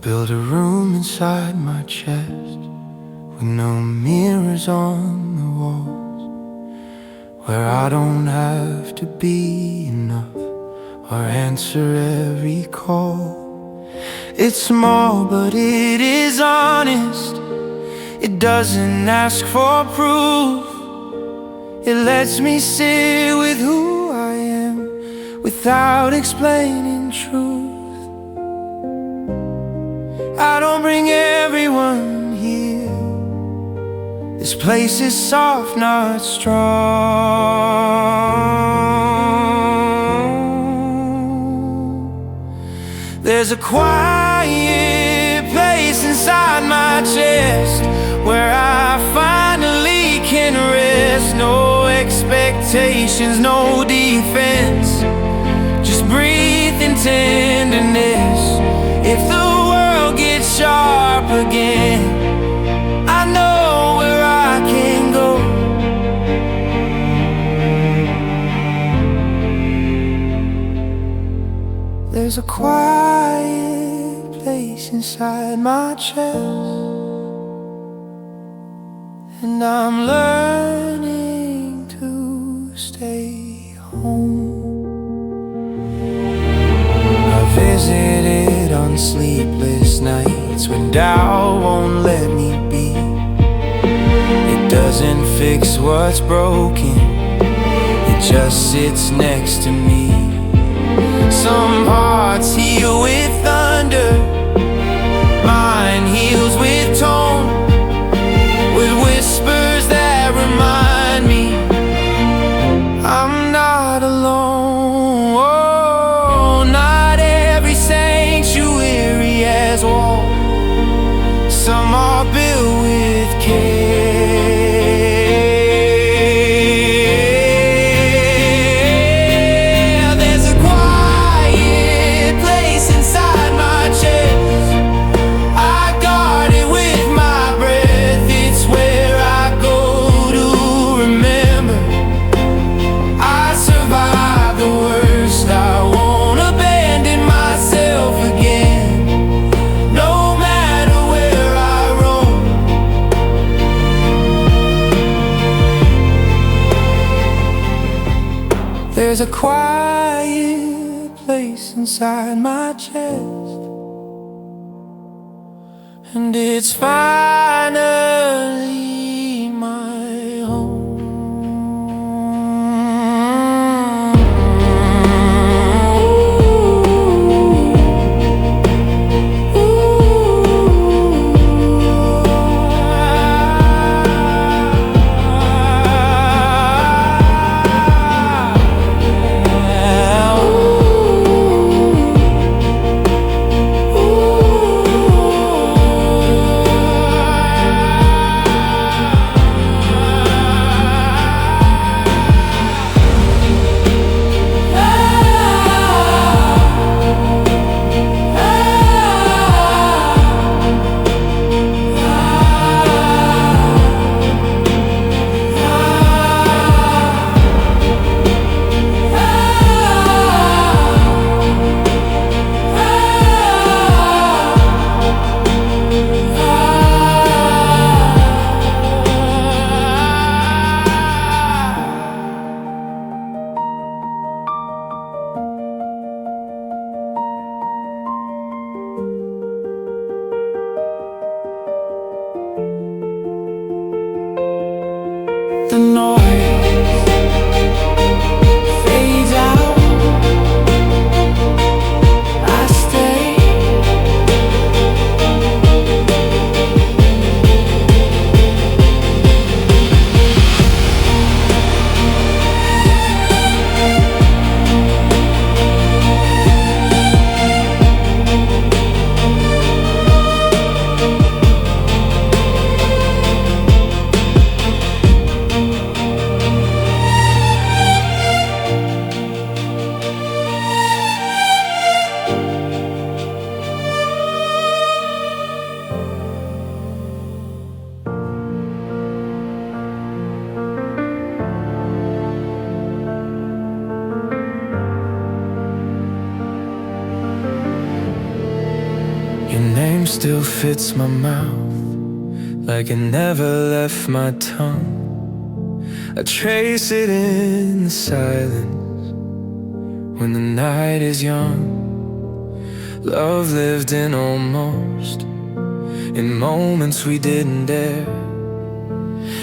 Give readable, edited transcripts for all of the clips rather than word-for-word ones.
build a room inside my chest with no mirrors on the walls, where I don't have to be enough or answer every call. It's small but it is honest. It doesn't ask for proof. It lets me sit with who I am without explaining truth. I don't bring everyone here. This place is soft, not strong. There's a quiet place inside my chest where I finally can rest. No expectations, no defense, just breathe in tenderness. If the world gets sharp again, I know where I can go. There's a quiet place inside my chest, and I'm learning to stay home. I visited on sleepless nights when doubt won't let me be. It doesn't fix what's broken, it just sits next to me. Some hearts heal with thunder, mine heals with tone, with whispers that remind me I'm not alone. Oh, not every sanctuary has walls. Some are built with care. There's a quiet place inside my chest. I guard it with my breath. It's where I go to remember I survived the worst. I won't abandon myself again, no matter where I roam. There's a quiet place inside my chest, and it's finally my home. still fits my mouth like it never left my tongue. I trace it in the silence when the night is young. Love lived in almost, in moments we didn't dare.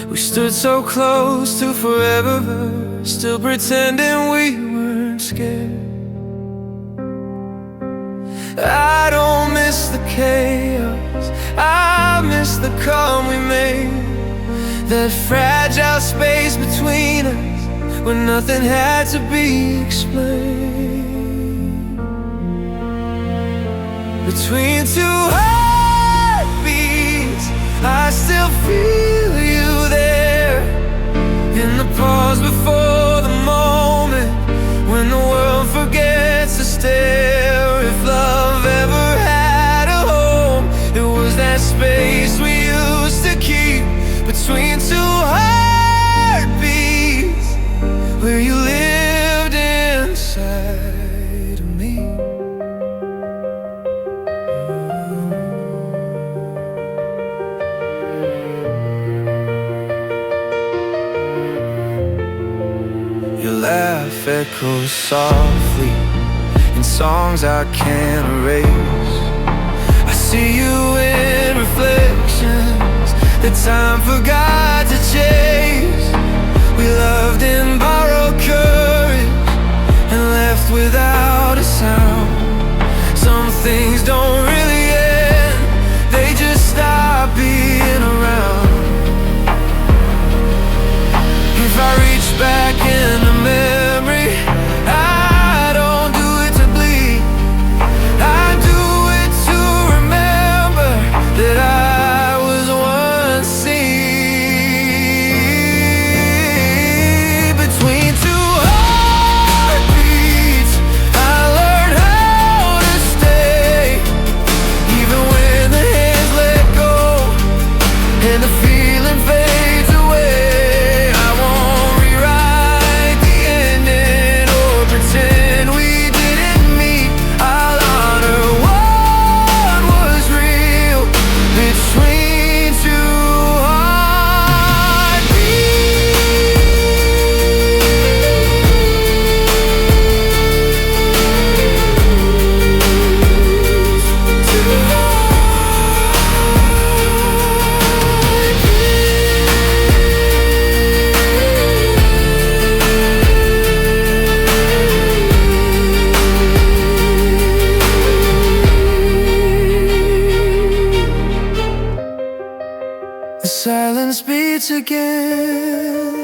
We stood so close to forever, still pretending we weren't scared. I don't miss the chaos, I miss the calm we made. That fragile space between us when nothing had to be explained. Between two heartbeats, I still feel you there. In the pause before the moment, when the world forgets to stare. If love ever had a home, it was that space we used to keep between two heartbeats, where you lived inside of me. Your laugh echoes softly in songs I can't erase. I see you in reflections that time forgot to chase. We loved in borrowed courage and left without a sound. Some things don't really end, they just stop being around. If I reach back in the memory, I don't do it to bleed, I do it to remember that I was once seen. Between two heartbeats, I learned how to stay, even when the hands let go and the feeling fades away. I won't rewrite the ending or pretend we didn't meet. I'll honor what was real between two the silence beats again,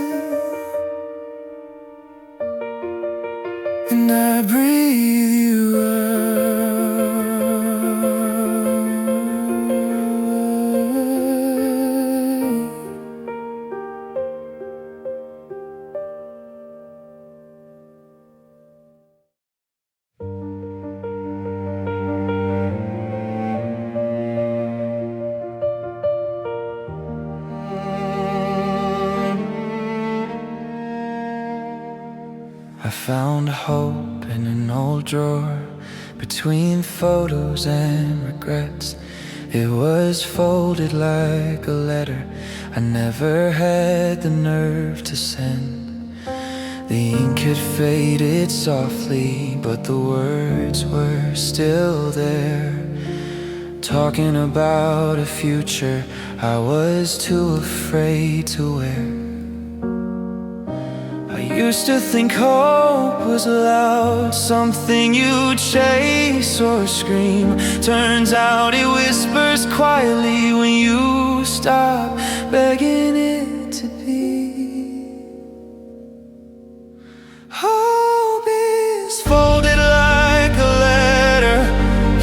and I breathe you I found hope in an old drawer between photos and regrets. It was folded like a letter I never had the nerve to send. The ink had faded softly, but the words were still there, talking about a future I was too afraid to wear. I used to think hope was loud, something you chase or scream. Turns out it whispers quietly when you stop begging it to be. Hope is folded like a letter,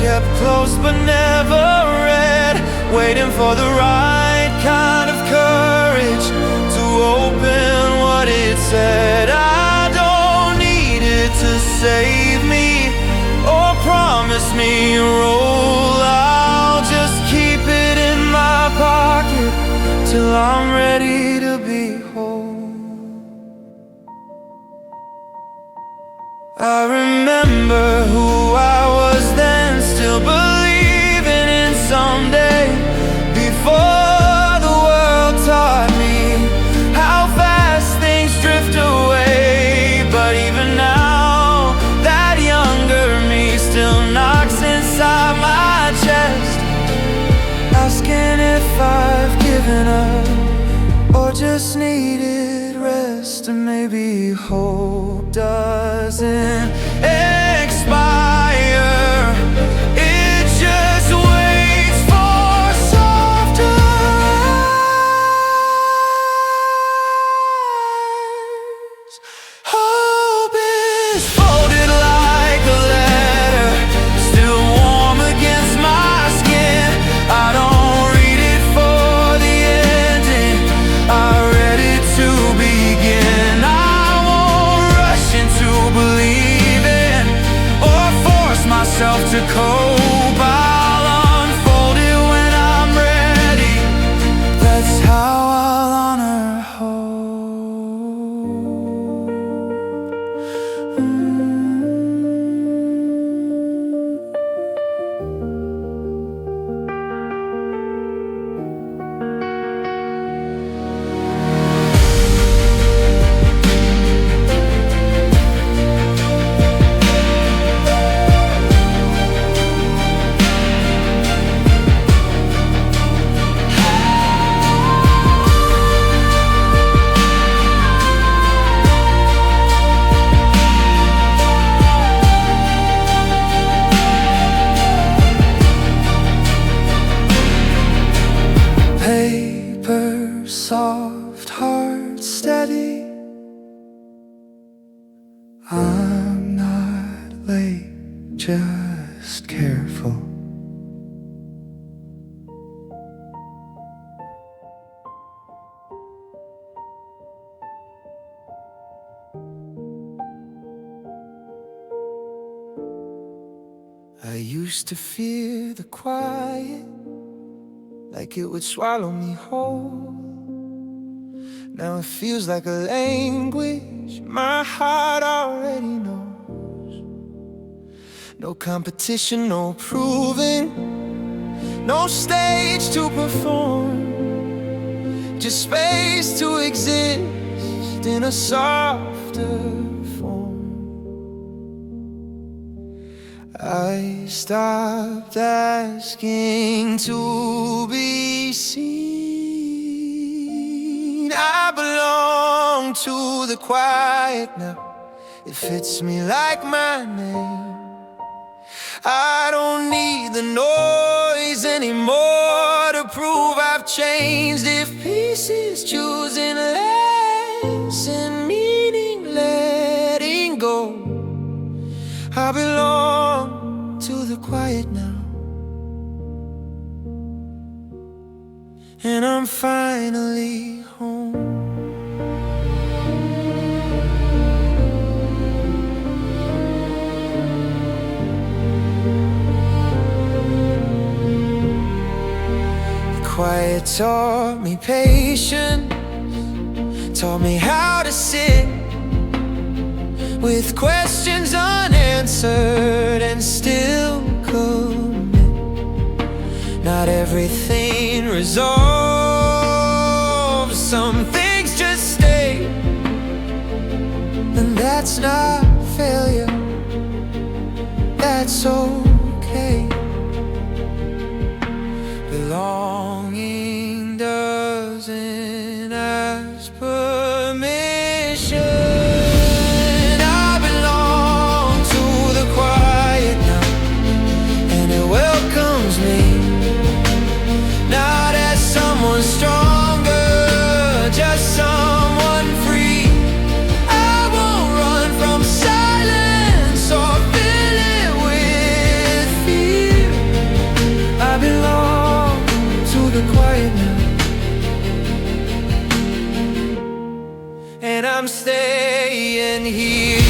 kept close but never read, waiting for the right kind of courage to open what it said. I don't need it to save me or promise me a role. I'll just keep it in my pocket till I'm ready to be whole. I remember who I was then, still believing in some given up, or just needed rest, and maybe hope doesn't expire. It just waits for softer eyes. Hope is folded like a letter, still warm against my skin. I don't read it for the ending, I read it to begin. I won't rush into believing or force myself to cope. I'll unfold it when I'm ready. That's how I'll honor soft, heart steady. I'm not late, just careful. I used to fear the quiet, like it would swallow me whole. Now it feels like a language my heart already knows. No competition, no proving, no stage to perform, just space to exist in a softer form. I stopped asking to be seen. I belong to the quiet now. It fits me like my name. I don't need the noise anymore to prove I've changed. If peace is choosing less and meaning letting go, I belong to the quiet now. And I'm finally home. The quiet taught me patience, taught me how to sit with questions unanswered and still commit. Not everything resolves, some things just stay, and that's not failure, that's okay. Belonging doesn't ask permission. Stronger, just someone free. I won't run from silence or fill it with fear. I belong to the quiet now, and I'm staying here.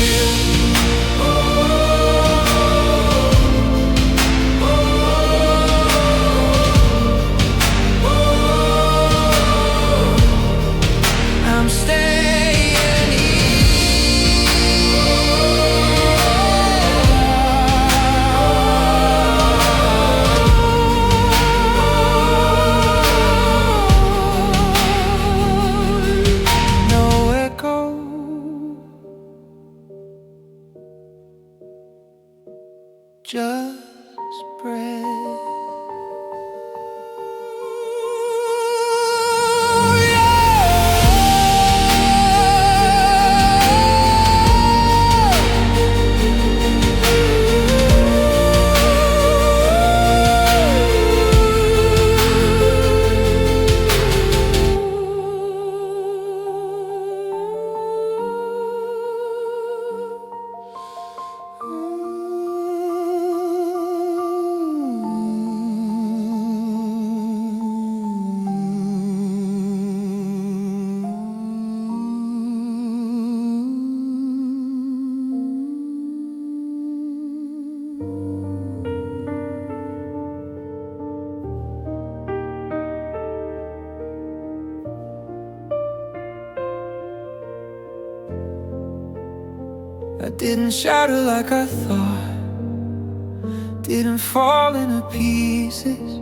I didn't shatter like I thought, didn't fall into pieces.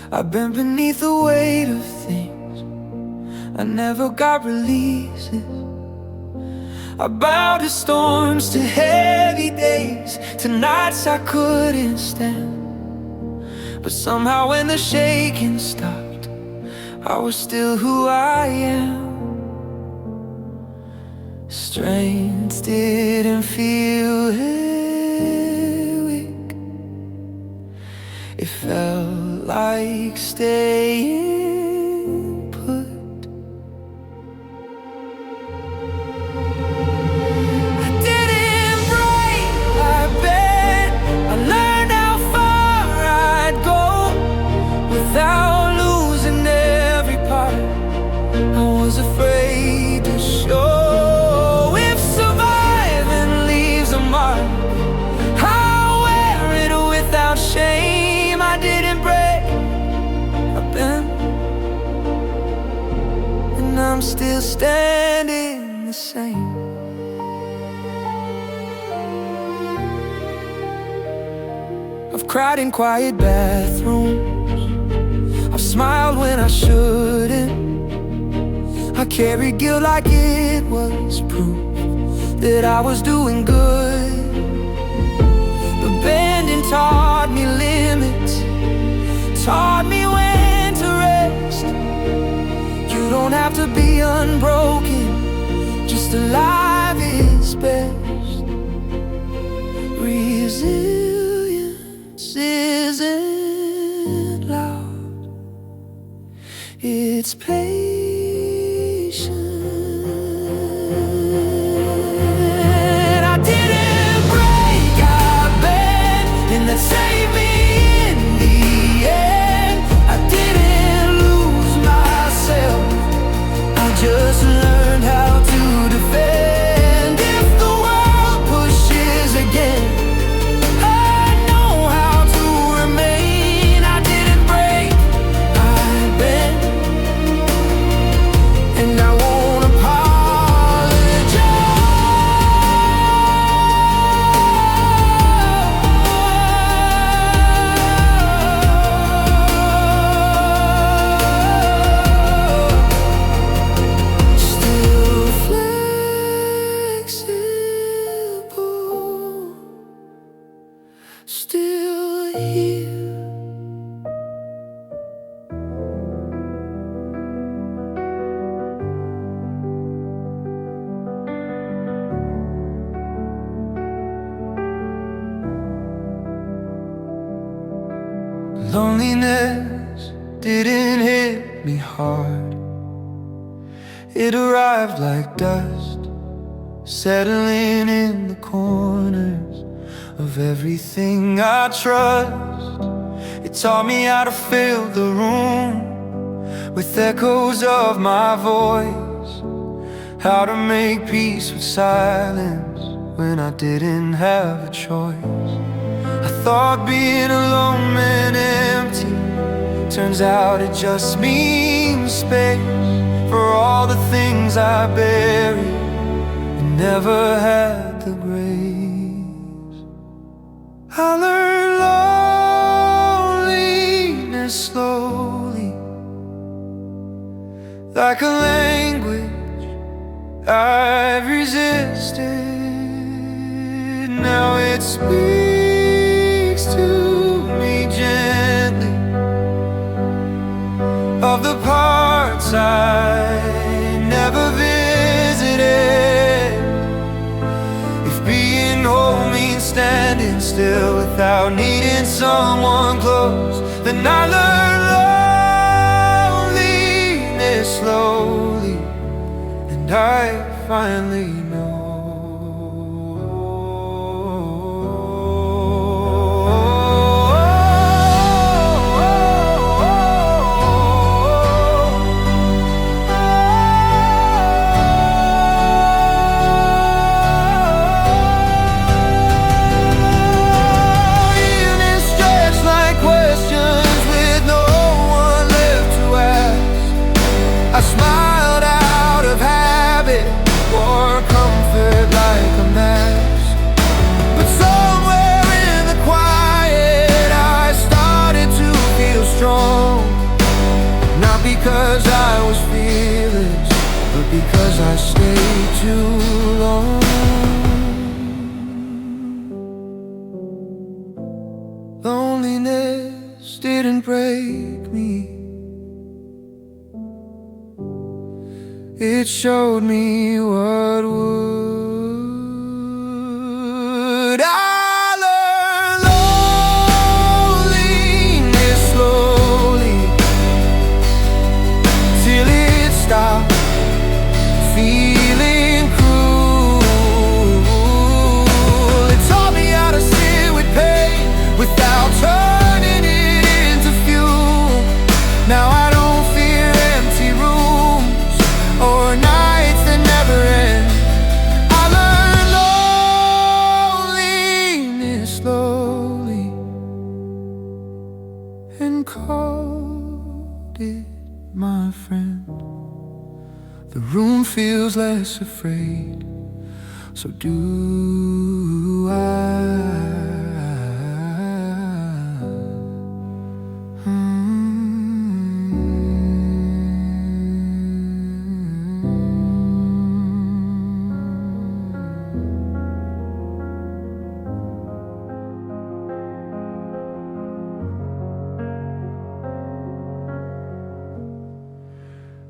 I bent beneath the weight of things, I never got releases. I bowed to storms, to heavy days, to nights I couldn't stand. But somehow when the shaking stopped, I was still who I am. Strength didn't feel weak, it felt like staying put. I didn't break, I bet. I learned how far I'd go without losing every part I was afraid to show. Shame, I didn't break, I bent, and I'm still standing the same. I've cried in quiet bathrooms, I've smiled when I shouldn't. I carried guilt like it was proof that I was doing good. Bending taught me limits, taught me when to rest. You don't have to be unbroken, just alive is best. Resilience isn't loud, it's patient. That saved me in the end. I didn't lose myself, I just learned how to defend. If the world pushes again, I know how to remain. I didn't break, I bent, and I won't apologize. Still here. Loneliness didn't hit me hard, it arrived like dust, settling in the corners of everything I trust. It taught me how to fill the room with echoes of my voice, how to make peace with silence when I didn't have a choice. I thought being alone meant empty, turns out it just means space for all the things I buried and never had the grace. I learned loneliness slowly, like a language I've resisted. Now it speaks to me gently of the parts I never visited. If being whole means standing still without needing someone close, then I learned loneliness slowly, and I finally know. Questions with no because I was fearless, but because I stayed too long. Loneliness didn't break me, it showed me what would. I learned loneliness slowly, till it stopped feeling cruel. It taught me how to sit with pain without turning it into fuel. Now I don't fear empty rooms or nights that never end. I learned loneliness slowly and called it my friend. The room feels less afraid, so do I.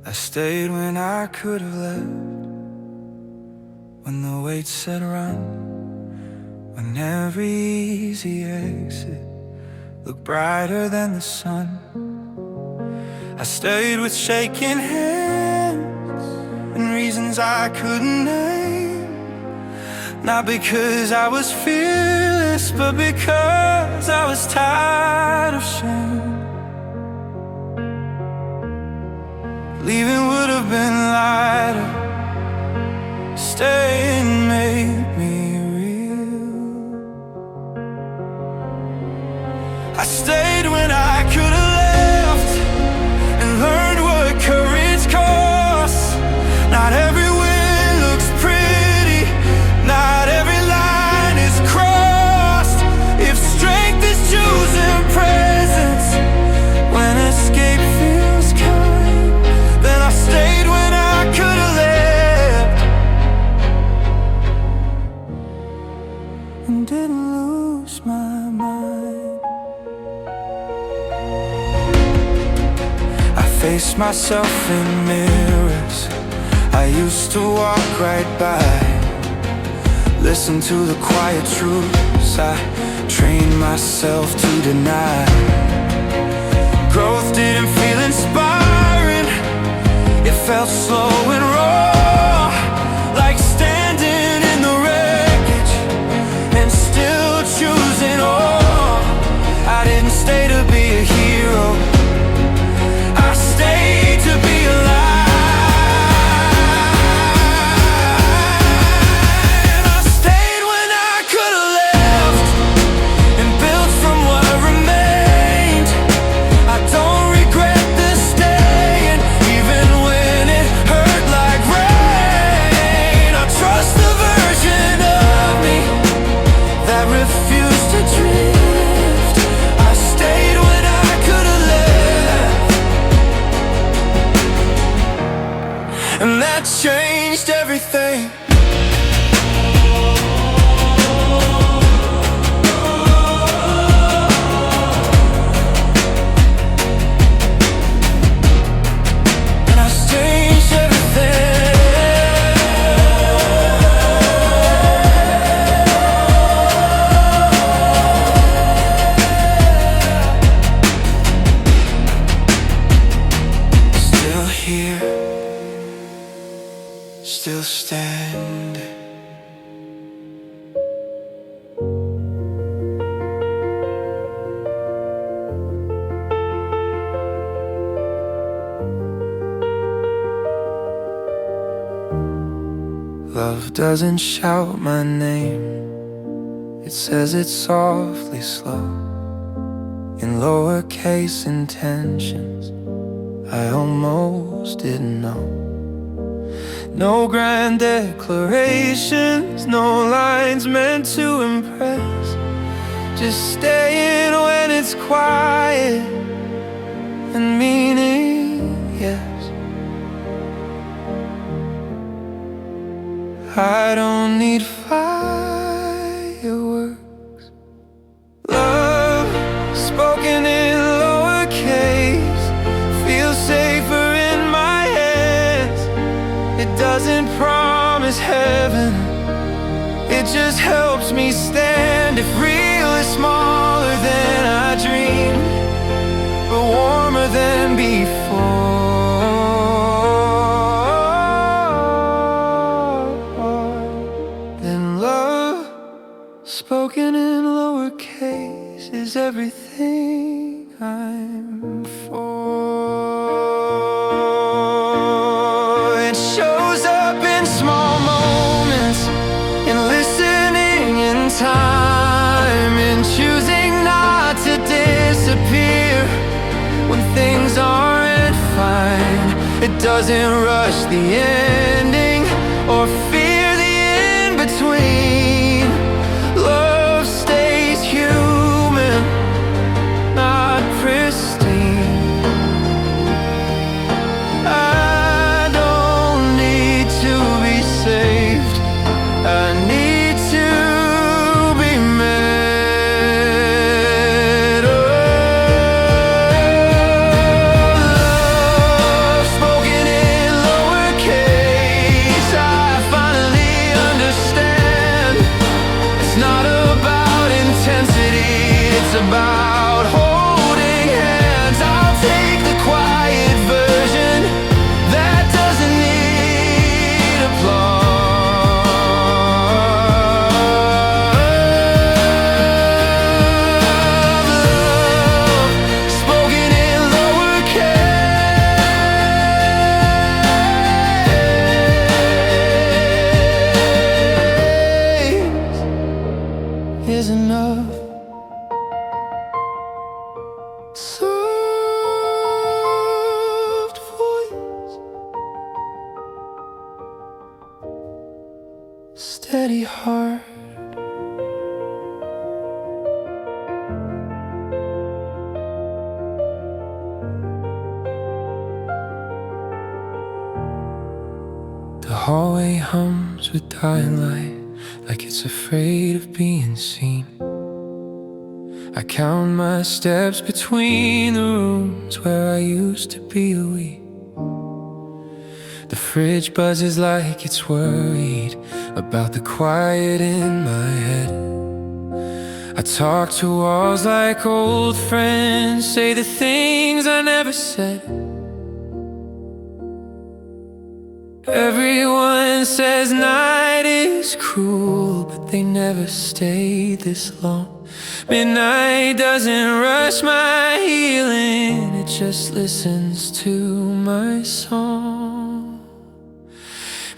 I stayed when I could have left, when the weight said run, when every easy exit looked brighter than the sun. I stayed with shaking hands and reasons I couldn't name, not because I was fearless, but because I was tired of shame. Leaving would have been lighter, staying made me real. I stayed when I could have left and learned what courage costs. Not every win looks pretty, not every line is crossed. If strength is choosing presence when escape feels kind, then I stayed when I could have left and didn't lose my mind. I faced myself in mirrors I used to walk right by, listen to the quiet truths I trained myself to deny. Growth didn't feel inspiring, it felt slow and raw, like standing in the wreckage and still choosing awe. I didn't stay to be a hero, I stayed to be alive. I stayed when I could have left and built from what remained. I don't regret the staying, even when it hurt like rain. I trust the version of me that refused to drift. I stayed when I could have left, and that changed everything. And I changed everything. Still here, still standing. Love doesn't shout my name, it says it softly slow, in lowercase intentions I almost didn't know. No grand declarations, no lines meant to impress, just staying when it's quiet and meaning, yes. I don't need fireworks. Love spoken in lowercase feels safer in my hands. It doesn't promise heaven, it just helps me stand. If real is smaller than I dreamed, but warmer than before, then love spoken in lowercase is everything I'm for. It shows up in small moments, in listening in time, in choosing not to disappear when things aren't fine. It doesn't rush the ending or fear the in-between. Love stays human, not pristine. I don't need to be saved, I need to be met. Oh, love spoken in lowercase, I finally understand. It's not about intensity, it's about holding hands. I'll take the quiet version that doesn't need applause. Love spoken in lowercase is enough. Soft voice, steady heart. The hallway hums with dying light, like it's afraid of being seen. I count my steps between the rooms where I used to be a we. The fridge buzzes like it's worried about the quiet in my head. I talk to walls like old friends, say the things I never said. Everyone says night is cruel, but they never stay this long. Midnight doesn't rush my healing, it just listens to my song.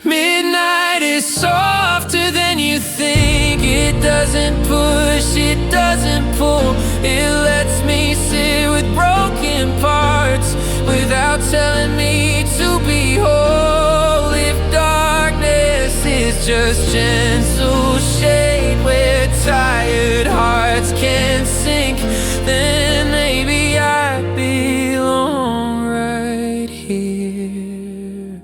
Midnight is softer than you think. It doesn't push, it doesn't pull. It lets me sit with broken parts without telling me to be whole. If darkness is just gentle shade where tired hearts can't sink, then maybe I belong right here.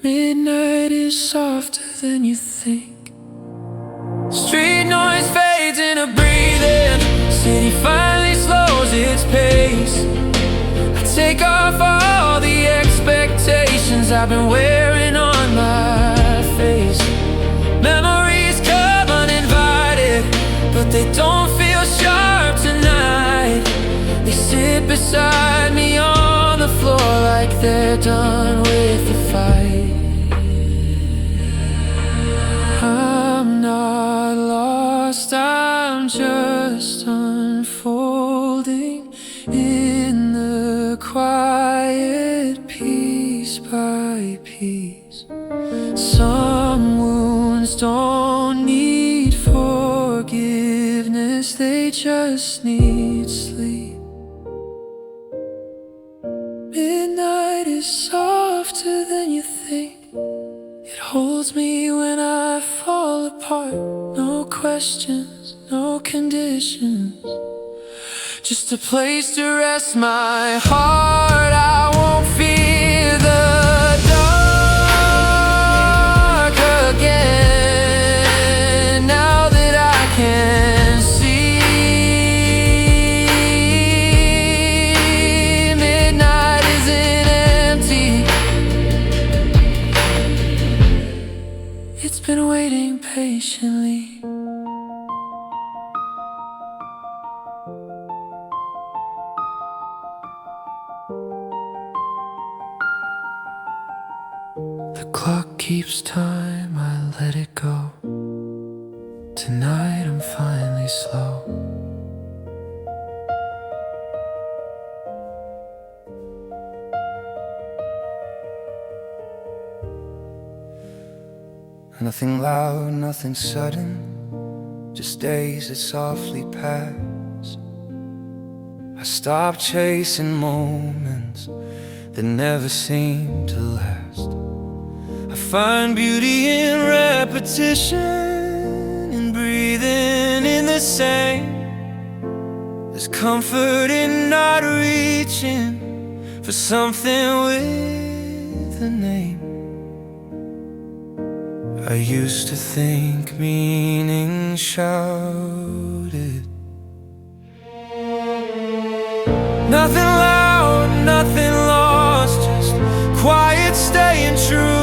Midnight is softer than you think. Street noise fades into breathing, city finally slows its pace. I take off all the expectations I've been wearing on my face. Memories come uninvited, but they don't feel sharp tonight. They sit beside me on the floor like they're done with the fight. I'm not lost, I'm just unfolding in the quiet, piece by piece. Some wounds don't need forgiveness, they just need sleep. Midnight is softer than you think. It holds me when I fall apart. No questions, no conditions, just a place to rest my heart. I won't fear the dark. clock keeps time, I let it go. Tonight I'm finally slow. Nothing loud, nothing sudden, just days that softly pass. I stopped chasing moments that never seem to last. I find beauty in repetition, in breathing in the same. There's comfort in not reaching for something with a name. I used to think meaning shouted. Nothing loud, nothing lost, just quiet staying true.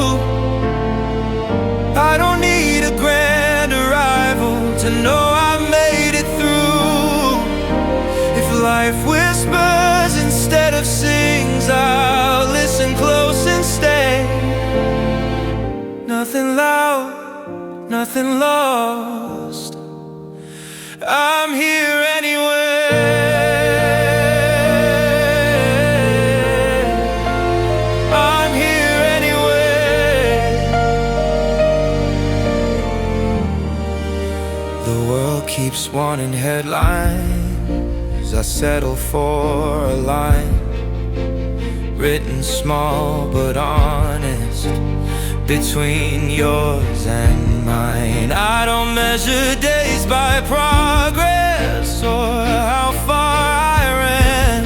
I don't need a grand arrival to know I made it through. If life whispers instead of sings, I'll listen close and stay. Nothing loud, nothing lost, I'm here anyway. I'm here anyway. The world keeps wanting headlines, I settle for a line written small but honest between yours and mine. I don't measure days by progress or how far I ran.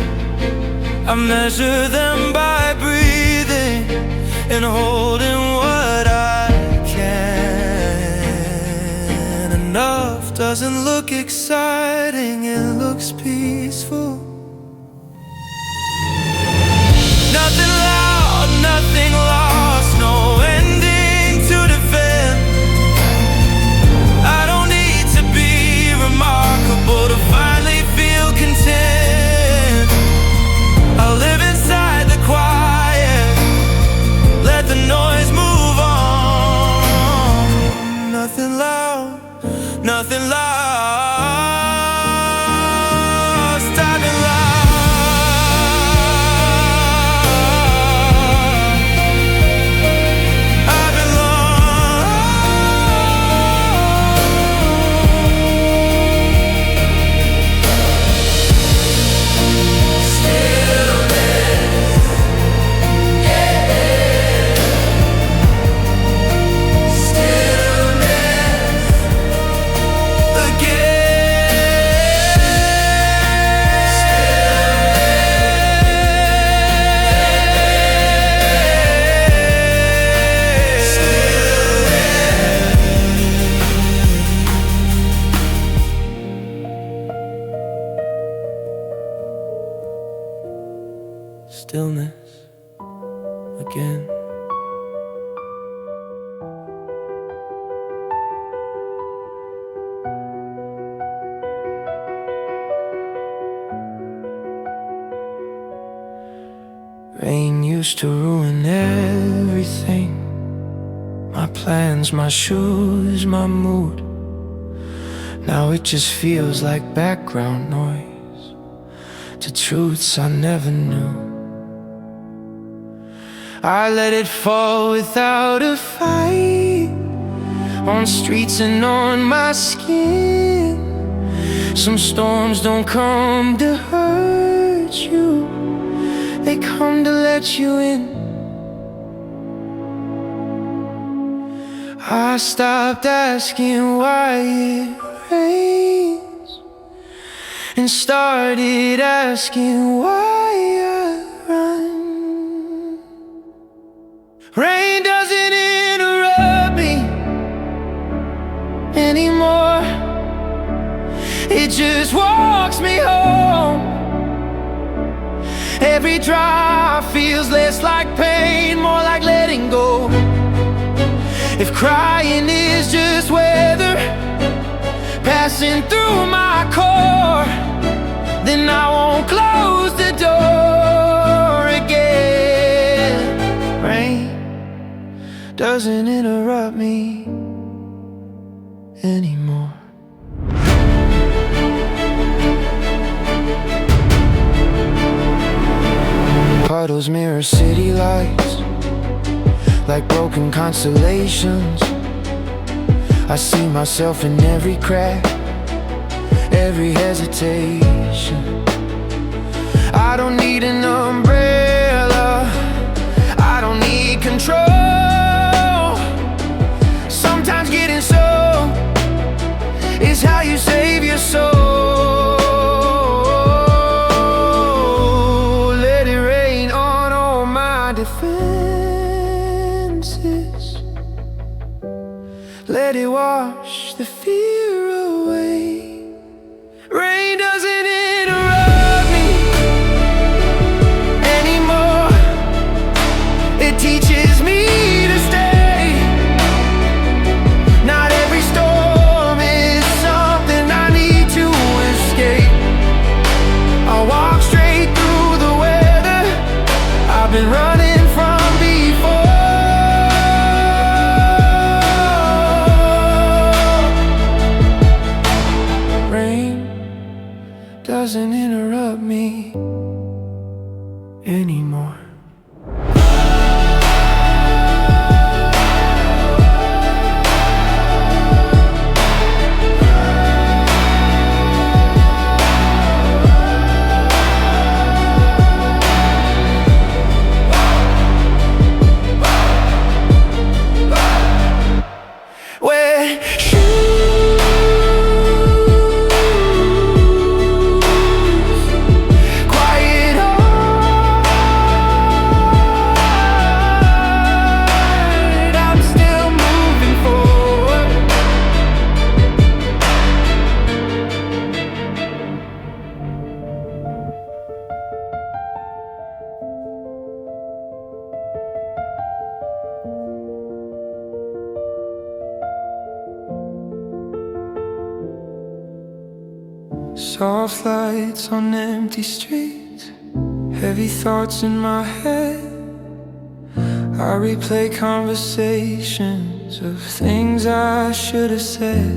I measure them by breathing and holding what I can. Enough doesn't look exciting, it looks peaceful. Nothing loud, nothing lost, no ending to defend. I don't need to be remarkable to finally feel content. I'll live inside the quiet, let the noise move on. Nothing loud, nothing lost, I've been lost. Stillness again. Rain used to ruin everything, my plans, my shoes, my mood. Now it just feels like background noise to truths I never knew. I let it fall without a fight, on streets and on my skin. Some storms don't come to hurt you, they come to let you in. I stopped asking why it rains and started asking why I run. Rain doesn't interrupt me anymore, it just walks me home. Every drop feels less like pain, more like letting go. If crying is just weather passing through my core, then I won't close the door again. Rain puddles mirror city lights like broken constellations. I see myself in every crack, every hesitation. I don't need an umbrella, I don't need control. Sometimes getting so is how you save your soul. Let it rain on all my defenses. Let it wash the fear away. Rain doesn't interrupt me anymore. It teaches me to stay. Not every storm is something I need to escape. I'll walk straight through the weather I've been running from before. Doesn't interrupt me anymore. Where soft lights on empty streets, heavy thoughts in my head. I replay conversations of things I should have said.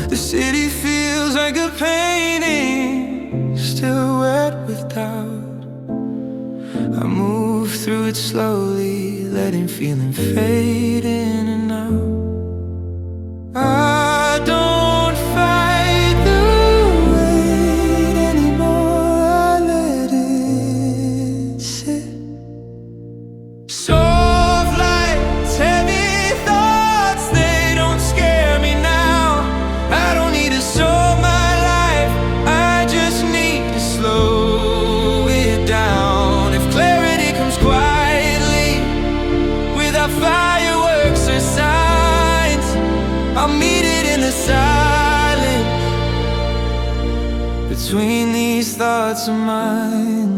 The city feels like a painting, still wet with doubt. I move through it slowly, letting feeling fade in and out. I don't fight the weight anymore, I let it sit. Soft lights, heavy thoughts, they don't scare me now. I don't need to solve my life, I just need to slow it down. If clarity comes quietly, without fireworks or signs, I'll meet it in the silence between these thoughts of mine.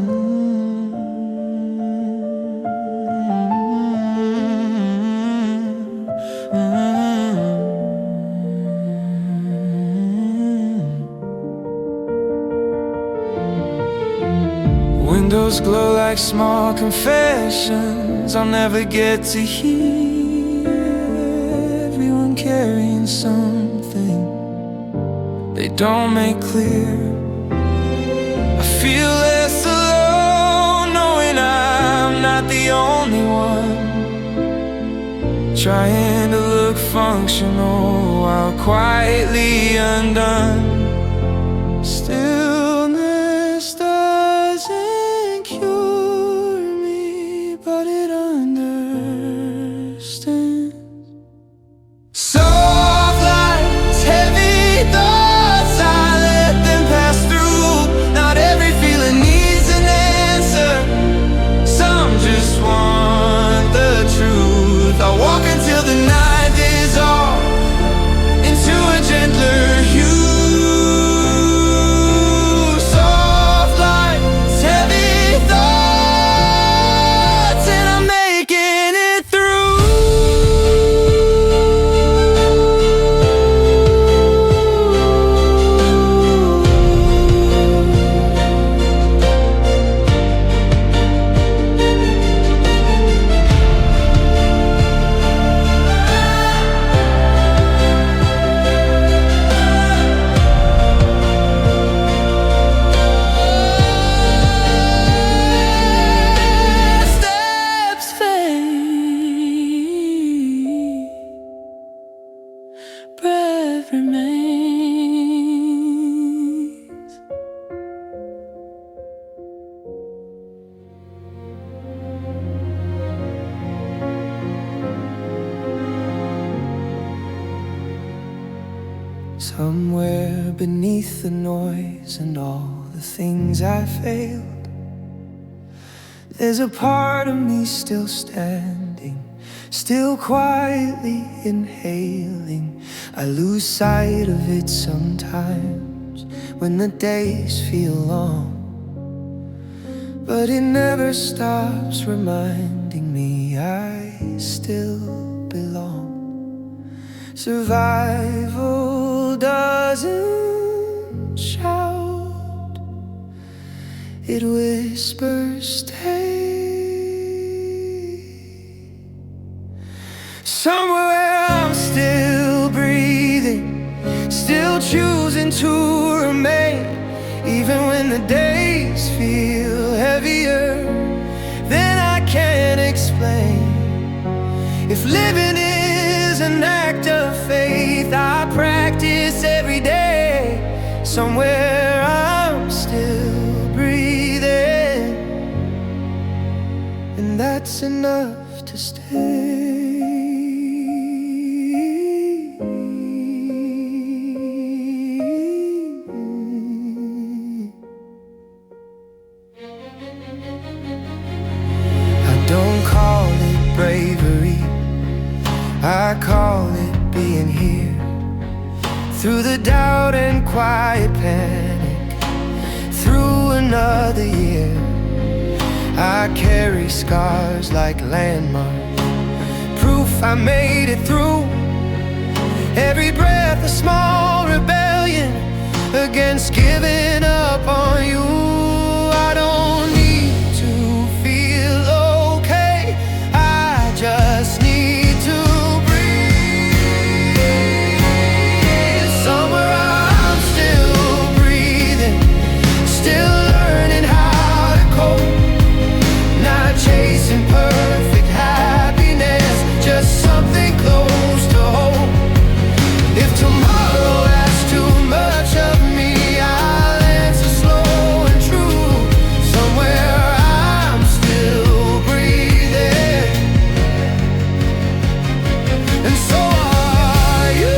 Windows glow like small confessions I'll never get to hear. Everyone carrying something they don't make clear. I feel less alone knowing I'm not the only one, trying to look functional while quietly undone. Stillness doesn't cure me, but it understands. Soft lights, heavy thoughts, I let them pass through. Not every feeling needs an answer, some just want the truth. I'll walk until the night is all into a gentler hue. Somewhere beneath the noise and all the things I failed, there's a part of me still standing, still quietly inhaling. I lose sight of it sometimes when the days feel long, but it never stops reminding me I still belong. Survival doesn't shout, it whispers stay. Somewhere I'm still breathing, still choosing to remain, even when the days feel heavier than I can explain. If living is an act of faith I practice every day, somewhere I'm still breathing, and that's enough to stay. I don't call it bravery, I call it being here. Through the doubt and quiet panic, through another year, I carry scars like landmarks, proof I made it through. Every breath a small rebellion against giving up on you. I don't need to feel okay, I just need to breathe. Somewhere I'm still breathing, still learning how to cope, not chasing perfect happiness, just something close to hope. If tomorrow asks too much of me, I'll answer slow and true. Somewhere I'm still breathing, and so are you.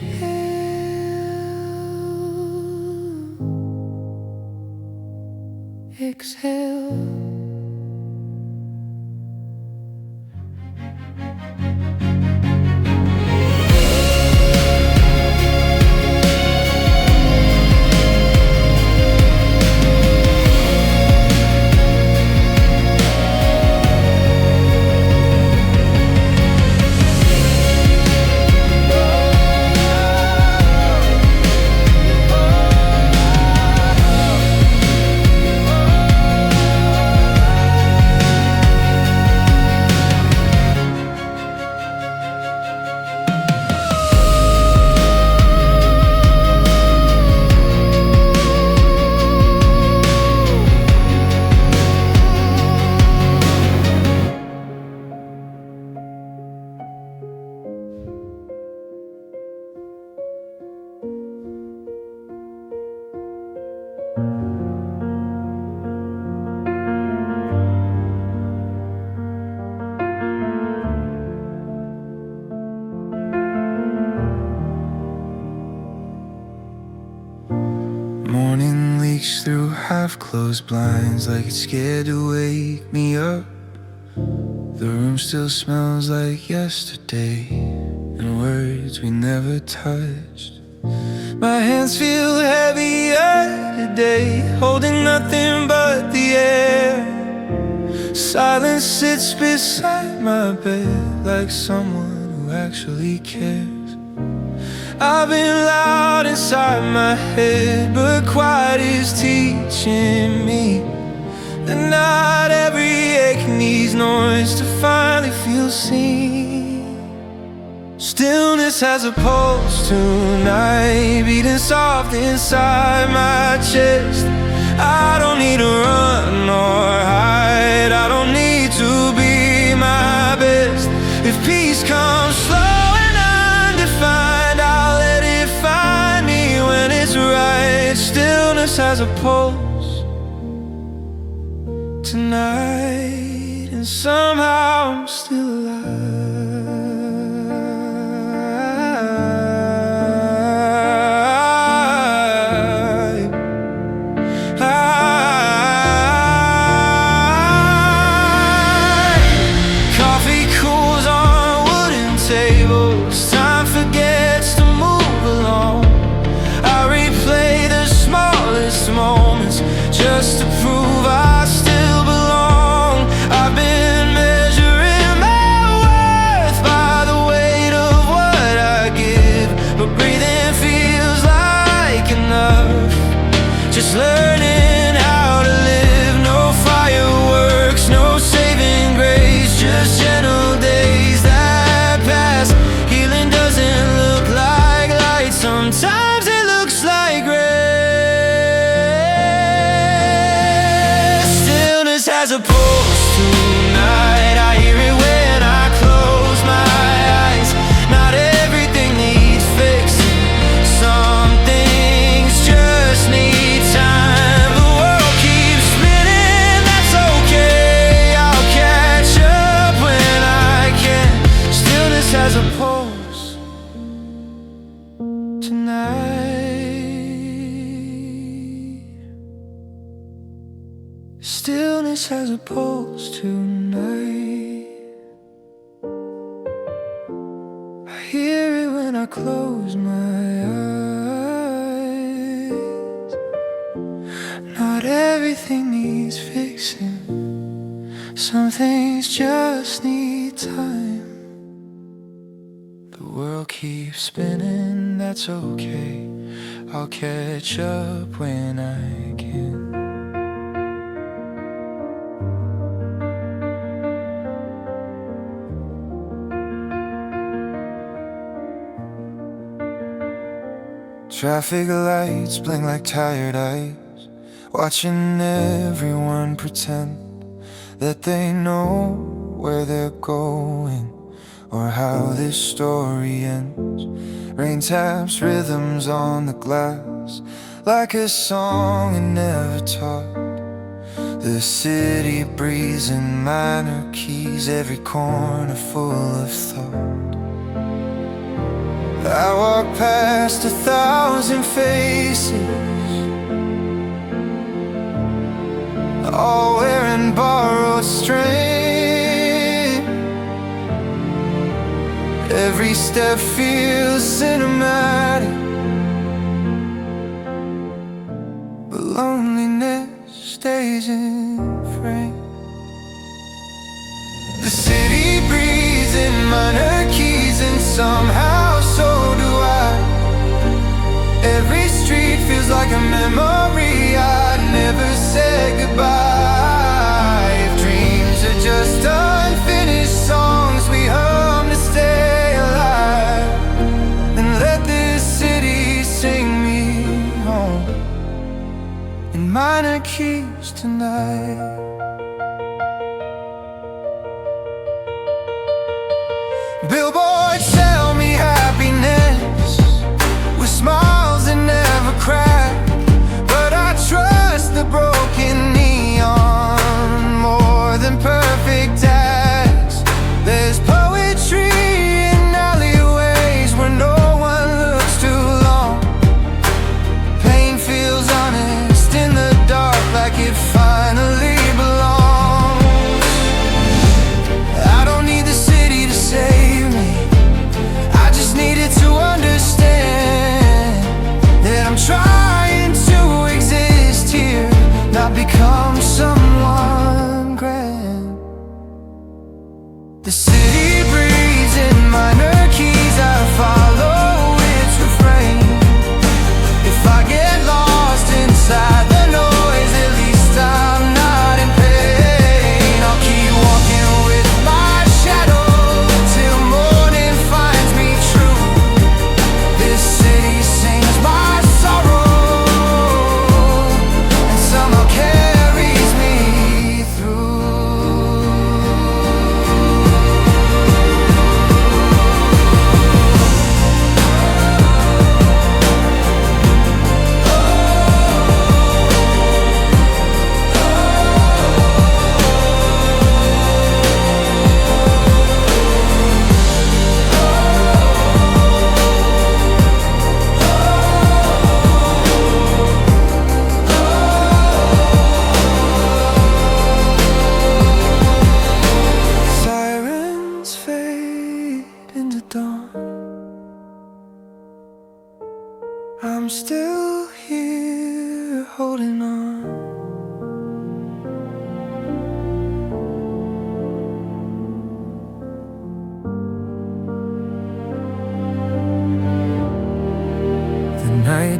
Inhale, exhale. Morning leaks through half-closed blinds like it's scared to wake me up. The room still smells like yesterday and words we never touched. My hands feel heavier today, holding nothing but the air. Silence sits beside my bed like someone who actually cares. I've been loud inside my head, but quiet is teaching me that not every ache needs noise to finally feel seen. Stillness has a pulse tonight, beating soft inside my chest. I don't need to run or hide, I don't need to be my best. If peace comes slow and undefined, I'll let it find me when it's right. Stillness has a pulse tonight, and somehow I'm still alive. Coffee cools on wooden tables, time forgets to move along. I replay the smallest moments just to prove I still belong. I've been measuring my worth by the weight of what I give, but breathing feels like enough. Just learning how to live, no fireworks, no saving grace, just gentle days that pass. Healing doesn't look like light, sometimes it looks like rest. Stillness has a pulse tonight, I hear it when I close my eyes. Not everything needs fixing, some things just need time. The world keeps spinning, that's okay, I'll catch up when I can. Stillness has a pulse tonight. Stillness has a pulse tonight. I hear it when I close my eyes. Not everything needs fixing, some things just need time. The world keeps spinning, that's okay, I'll catch up when I can. Traffic lights blink like tired eyes, watching everyone pretend that they know where they're going or how this story ends. Rain taps rhythms on the glass like a song it never taught. The city breathes in minor keys, every corner full of thought. I walk past 1,000 faces, all wearing borrowed strength. Every step feels cinematic, but loneliness stays in frame. The city breathes in minor keys, and somehow so do I. Every street feels like a memory I never said goodbye. If dreams are just unfinished songs we hum to stay alive, then let this city sing me home in minor keys tonight. Billboards sell me happiness with smiles that never crack, but I trust the broken neon more than perfect acts. There's poetry in alleyways where no one looks too long. Pain feels honest in the dark, like it finally belongs. I don't need the city to save me,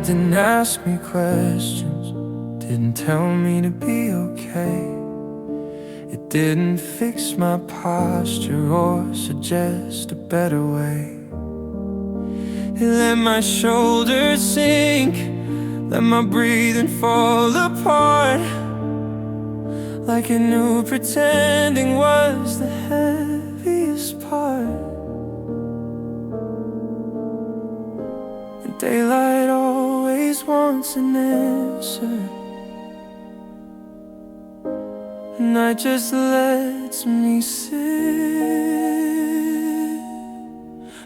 didn't ask me questions, didn't tell me to be okay. It didn't fix my posture or suggest a better way. It let my shoulders sink, let my breathing fall apart, like it knew pretending was the heaviest part. And daylight always wants an answer, and night just lets me sit.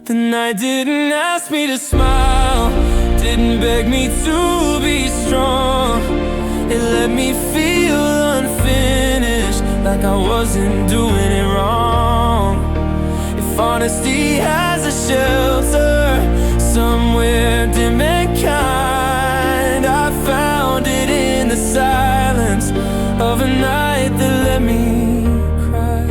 The night didn't ask me to smile, didn't beg me to be strong. It let me feel unfinished, like I wasn't doing it wrong. If honesty has a shelter somewhere dim and kind, I found it in the silence of a night that let me cry.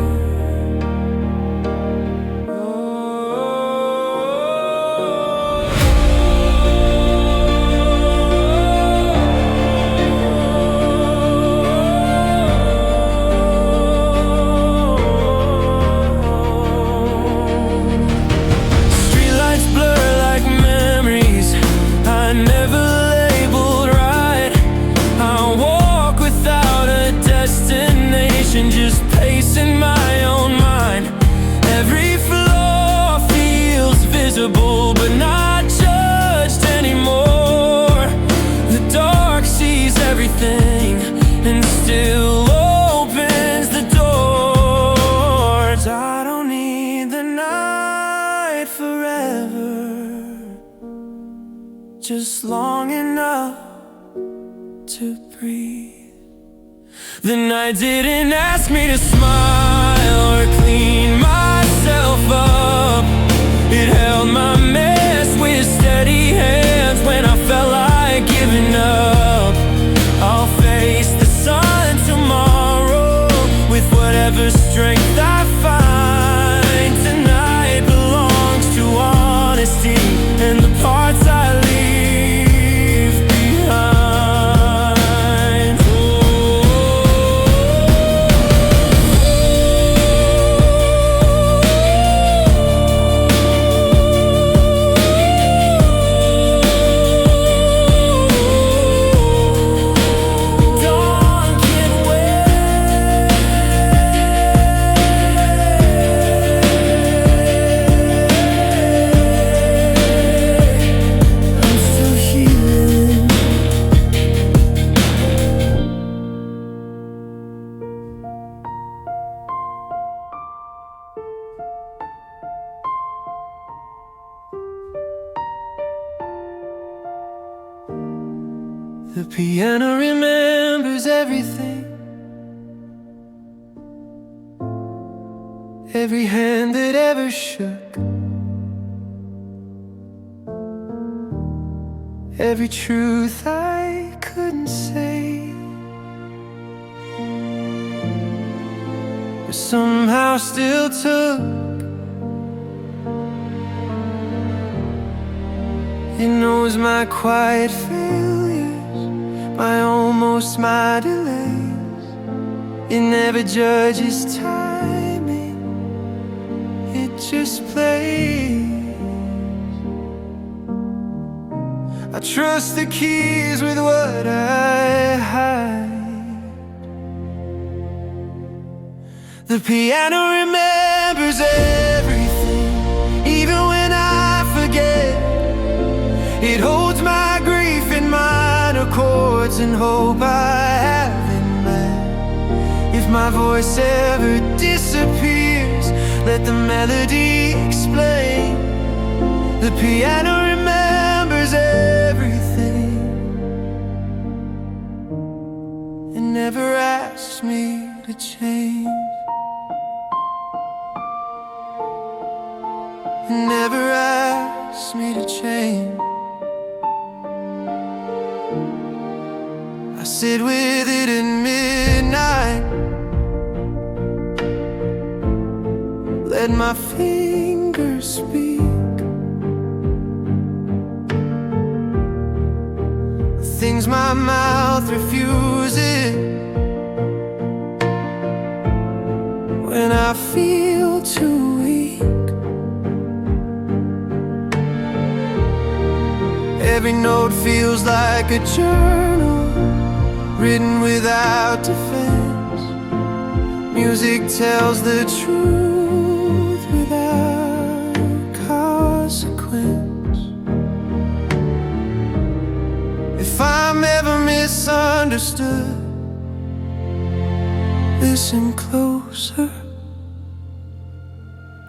Streetlights blur like memories I never labeled right. I walk without a destination, just pacing my own mind. Every flaw feels visible, but not judged anymore. The dark sees everything and still opens the doors. I don't need the night forever, just long enough to breathe. The night didn't ask me to smile or clean myself up. It held my mess with steady hands when I felt like giving up. I'll face the sun tomorrow with whatever strength I find. Tonight belongs to honesty and the parts I leave behind. The piano remembers everything, every hand that ever shook, every truth I couldn't say, but somehow still took. It knows my quiet failures, my almost, my delays. It never judges timing, it just plays. I trust the keys with what I hide. The piano remembers everything, even when I forget. It holds my grief in minor chords and hope I haven't met. If my voice ever disappears, let the melody explain. The piano remembers everything and never asks me to change. Never asks me to change. I sit with it at midnight, let my fingers speak. my mouth refuses. When I feel too weak, every note feels like a journal written without defense. Music tells the truth without consequence. If I'm ever misunderstood, listen closer.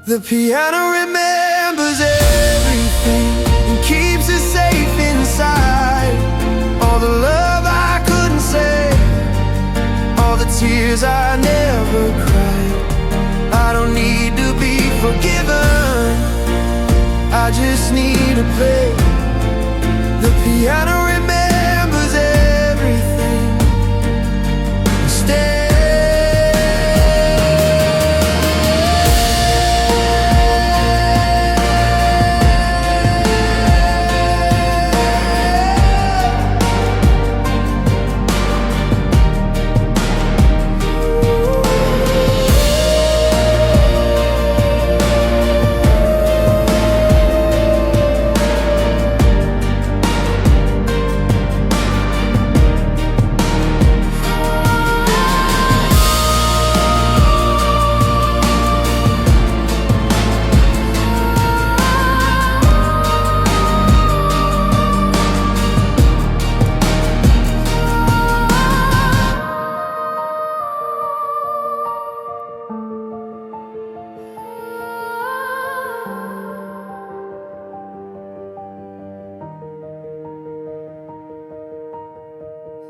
The piano remembers everything and keeps it safe inside. All the love I couldn't say, all the tears I never cried. I don't need to be forgiven, I just need to play. The piano remembers everything. Stay.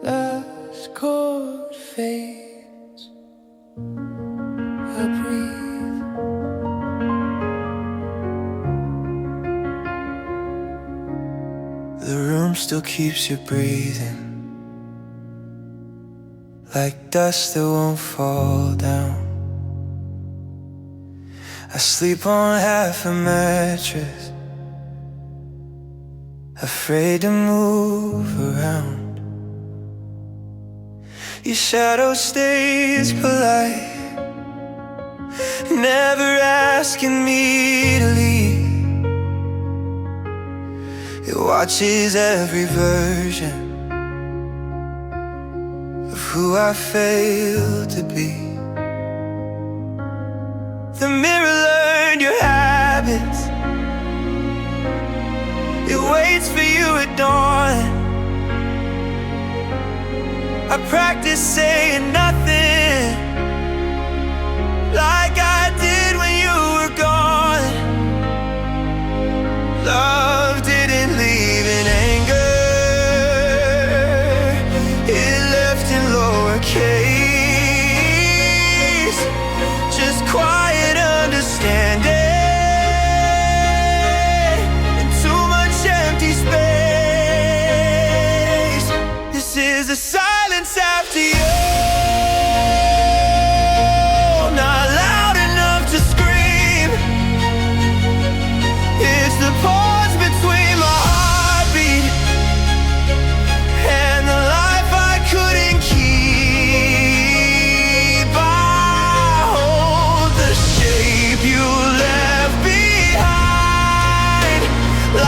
Last chord fades, I breathe. The room still keeps you breathing, like dust that won't fall down. I sleep on half a mattress, afraid to move around. Your shadow stays polite, never asking me to leave. It watches every version of who I failed to be. The mirror learned your habits, it waits for you at dawn. I practice saying nothing, like I did when you were gone. Love didn't leave in anger, it left in lowercase. Just quiet understanding and too much empty space. This is a silence after you, not loud enough to scream. It's the pause between my heartbeat and the life I couldn't keep. I hold the shape you left behind,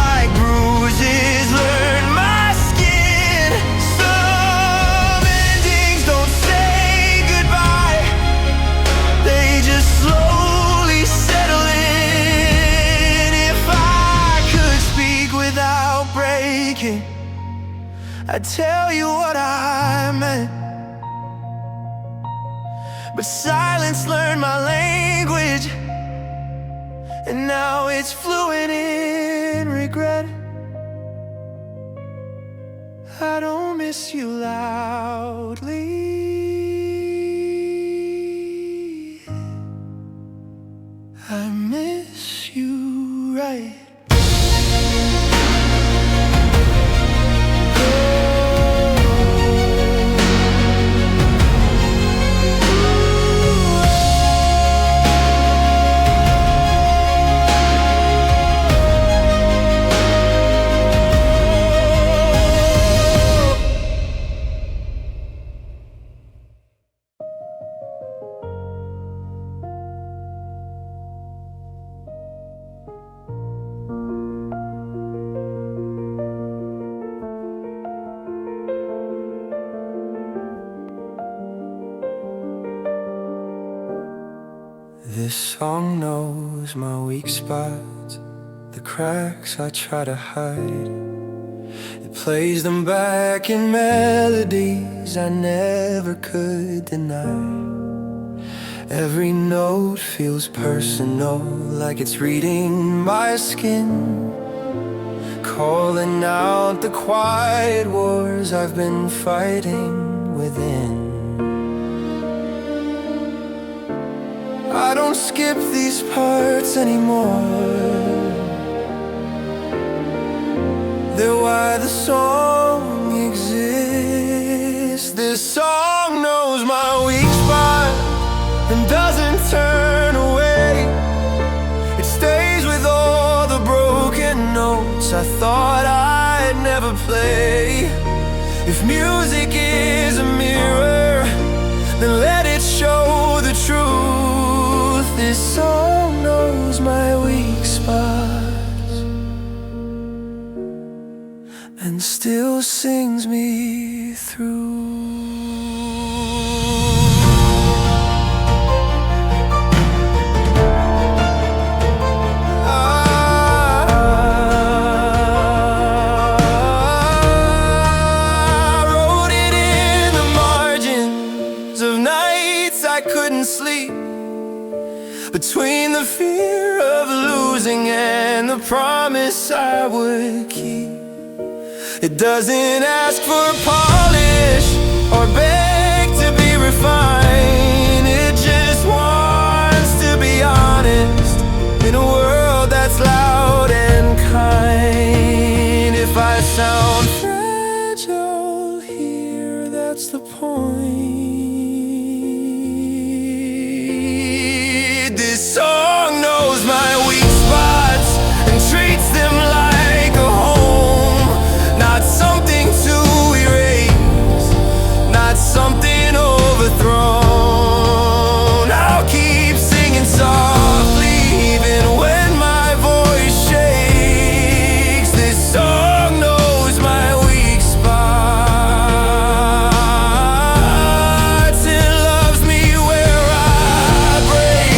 like bruises learn my skin. Some endings don't say goodbye, they just slowly settle in. If I could speak without breaking, I'd tell you what I meant, but silence learned my language, and now it's fluent in regret. I don't miss you loudly, I miss you right. This song knows my weak spots, the cracks I try to hide. It plays them back in melodies I never could deny. Every note feels personal, like it's reading my skin, calling out the quiet wars I've been fighting within. I don't skip these parts anymore. They're why the song exists. This song knows my weak spot and doesn't turn away. It stays with all the broken notes I thought I'd never play. If music is a mirror, then let it show the truth. This song knows my weak spots and still sings me through. I couldn't sleep, between the fear of losing and the promise I would keep. It doesn't ask for polish or beg to be refined. It just wants to be honest in a world that's loud and kind. If I sound fragile here, that's the point. This song knows my weak spots and treats them like a home. Not something to erase, not something overthrown. I'll keep singing softly even when my voice shakes. This song knows my weak spots and loves me where I break.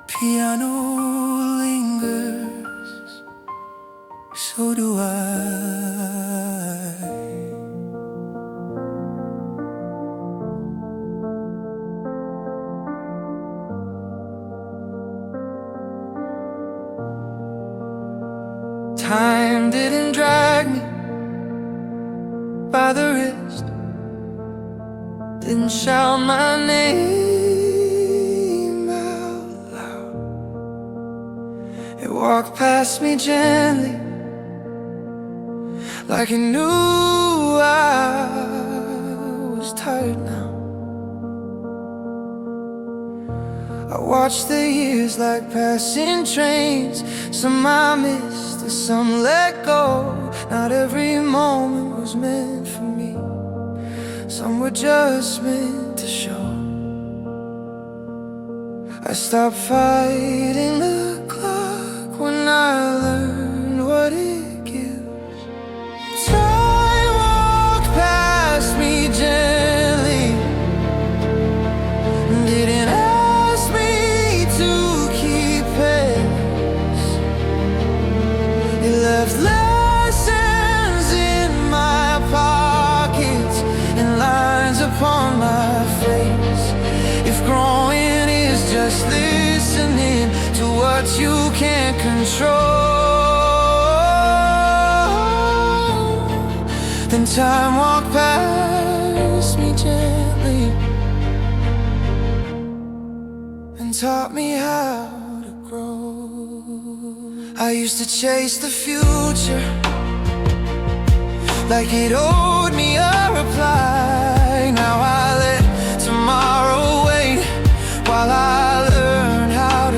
Piano lingers, so do I. Time didn't drag me by the wrist, didn't shout my name out loud. It walked past me gently, like it knew I was tired now. I watched the years like passing trains. Some I missed and some let go. Not every moment was meant for me. Some were just meant to show. I stopped fighting the clock when I learned what it gives. Time walked past me gently, didn't ask me to keep pace. It left lessons in my pockets and lines upon my face. If growing is just listening to what you can't control, then time walked past me gently and taught me how to grow. I used to chase the future like it owed me a reply. Now I let tomorrow wait while I learn how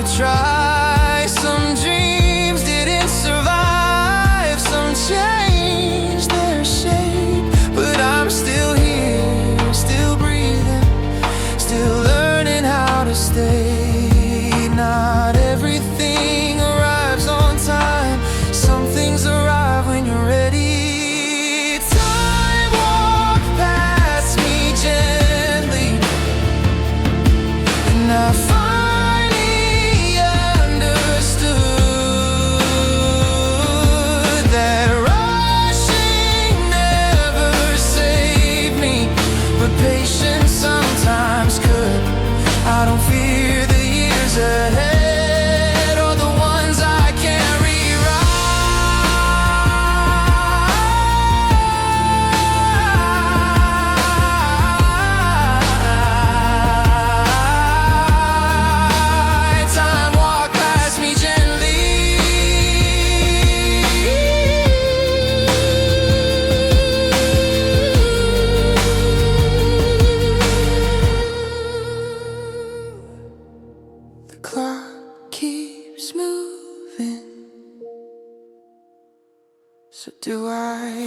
do I?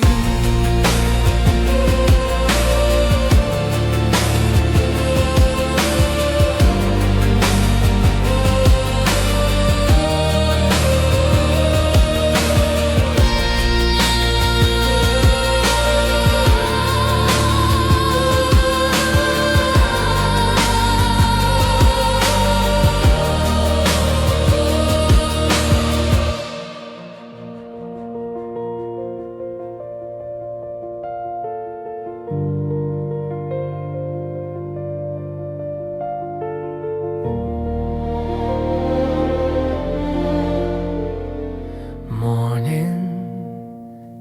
Morning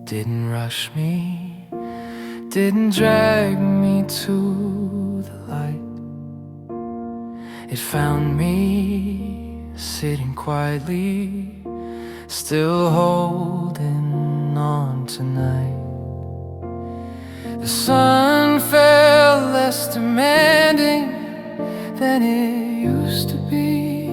didn't rush me, didn't drag me to the light. It found me sitting quietly, still holding on tonight. The sun felt less demanding than it used to be,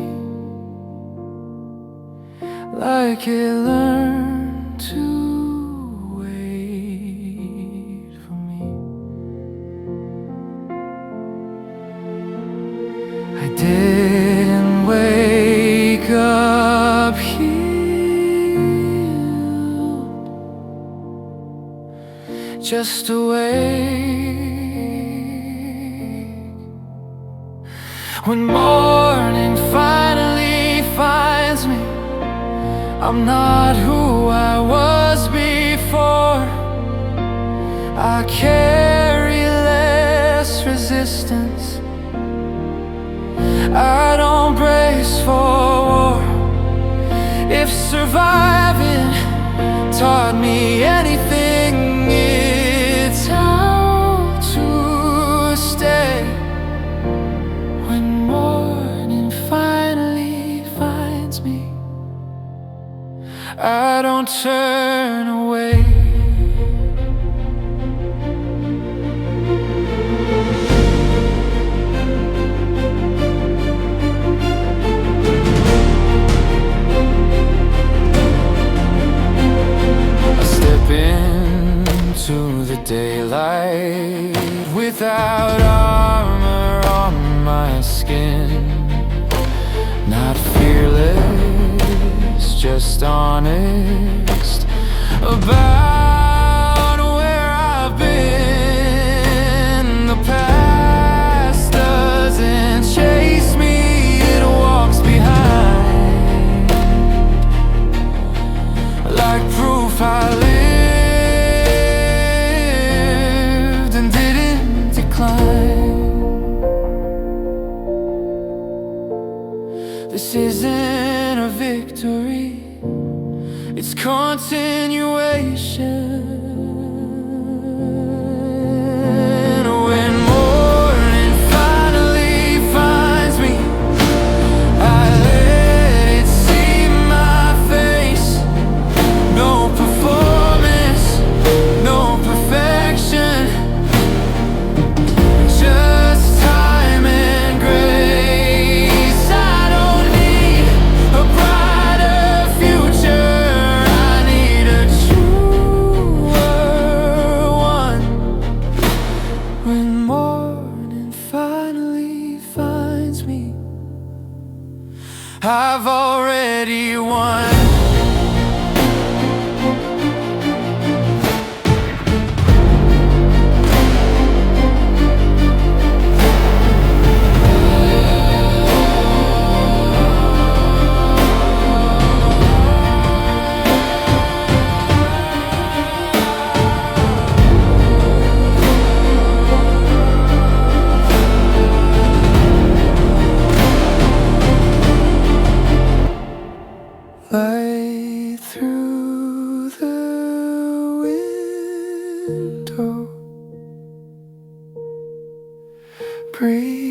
like it learned to wait for me. I didn't wake up healed, just awake. When morning finally finds me, I'm not who I was before. I carry less resistance, I don't brace for war. If surviving taught me anything, it's how to stay. When morning finally finds me, I don't turn away. I step into the daylight without armor on my skin, not fearless, just honest about where I've been. The past doesn't chase me, it walks behind, like proof I lived and didn't decline. This isn't a victory, it's continuation. When morning finally finds me, I let it see my face. No performance, no perfection, just time and grace. I don't need a brighter future, when morning finally finds me, I've already won. Light through the window, breathe.